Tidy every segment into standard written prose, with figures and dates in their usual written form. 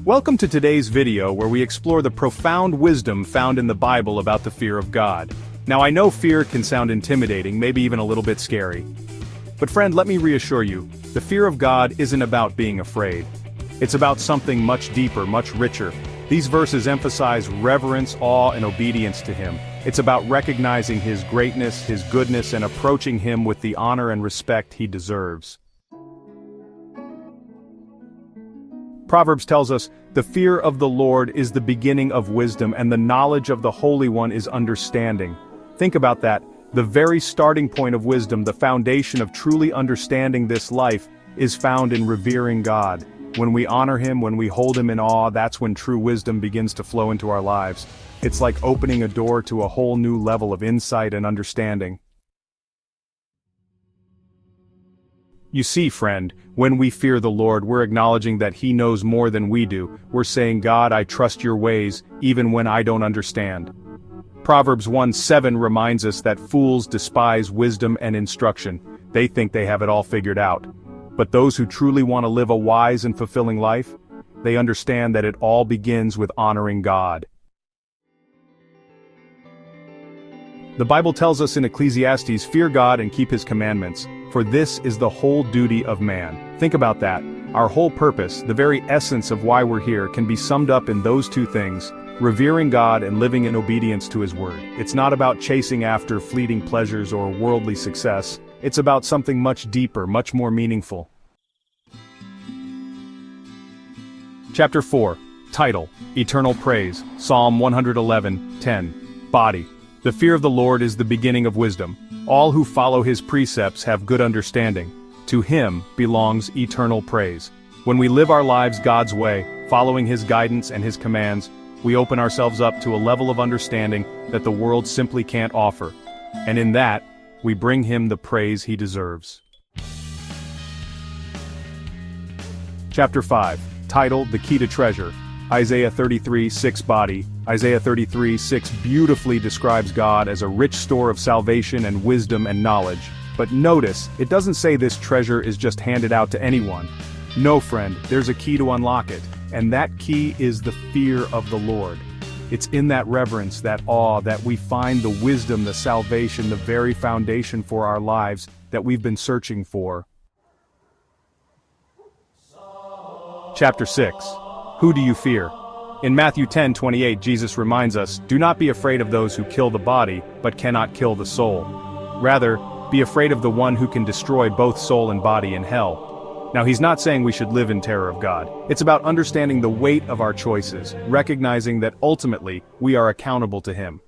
Welcome to today's video where we explore the profound wisdom found in the Bible about the fear of God. Now I know fear can sound intimidating, maybe even a little bit scary. But friend, let me reassure you, the fear of God isn't about being afraid. It's about something much deeper, much richer. These verses emphasize reverence, awe, and obedience to Him. It's about recognizing His greatness, His goodness, and approaching Him with the honor and respect He deserves. Proverbs tells us, "The fear of the Lord is the beginning of wisdom, and the knowledge of the Holy One is understanding." Think about that. The very starting point of wisdom, the foundation of truly understanding this life, is found in revering God. When we honor Him, when we hold Him in awe, that's when true wisdom begins to flow into our lives. It's like opening a door to a whole new level of insight and understanding. You see, friend, when we fear the Lord, we're acknowledging that He knows more than we do. We're saying, "God, I trust your ways, even when I don't understand." Proverbs 1:7 reminds us that fools despise wisdom and instruction. They think they have it all figured out. But those who truly want to live a wise and fulfilling life, they understand that it all begins with honoring God. The Bible tells us in Ecclesiastes, "Fear God and keep His commandments, for this is the whole duty of man." Think about that. Our whole purpose, the very essence of why we're here, can be summed up in those two things: revering God and living in obedience to His word. It's not about chasing after fleeting pleasures or worldly success. It's about something much deeper, much more meaningful. Chapter 4. Title: Eternal Praise. Psalm 111:10. Body: The fear of the Lord is the beginning of wisdom. All who follow His precepts have good understanding. To Him belongs eternal praise. When we live our lives God's way, following His guidance and His commands, we open ourselves up to a level of understanding that the world simply can't offer. And in that, we bring Him the praise He deserves. Chapter 5. Title: The Key to Treasure. Isaiah 33:6 Body. Isaiah 33:6 beautifully describes God as a rich store of salvation and wisdom and knowledge. But notice, it doesn't say this treasure is just handed out to anyone. No, friend, there's a key to unlock it, and that key is the fear of the Lord. It's in that reverence, that awe, that we find the wisdom, the salvation, the very foundation for our lives that we've been searching for. Chapter 6. Who do you fear? In Matthew 10:28, Jesus reminds us, "Do not be afraid of those who kill the body, but cannot kill the soul. Rather, be afraid of the one who can destroy both soul and body in hell." Now He's not saying we should live in terror of God. It's about understanding the weight of our choices, recognizing that ultimately, we are accountable to Him.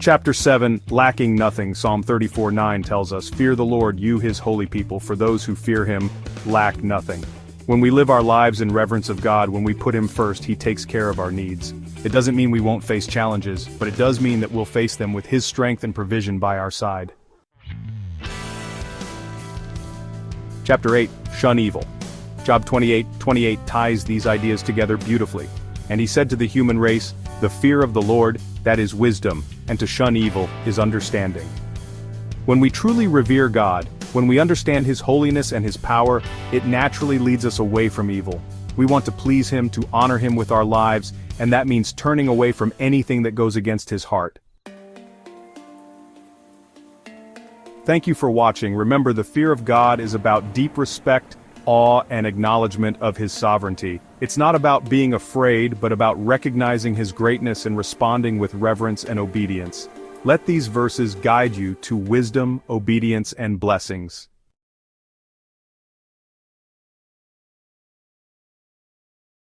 Chapter 7, Lacking Nothing. Psalm 34:9 tells us, "Fear the Lord, you His holy people, for those who fear Him lack nothing." When we live our lives in reverence of God, when we put Him first, He takes care of our needs. It doesn't mean we won't face challenges, but it does mean that we'll face them with His strength and provision by our side. Chapter 8, Shun Evil. Job 28:28 ties these ideas together beautifully. "And He said to the human race, the fear of the Lord, that is wisdom, and to shun evil is understanding." When we truly revere God, when we understand His holiness and His power, it naturally leads us away from evil. We want to please Him, to honor Him with our lives, and that means turning away from anything that goes against His heart. Thank you for watching. Remember, the fear of God is about deep respect, awe, and acknowledgement of His sovereignty. It's not about being afraid, but about recognizing His greatness and responding with reverence and obedience. Let these verses guide you to wisdom, obedience, and blessings.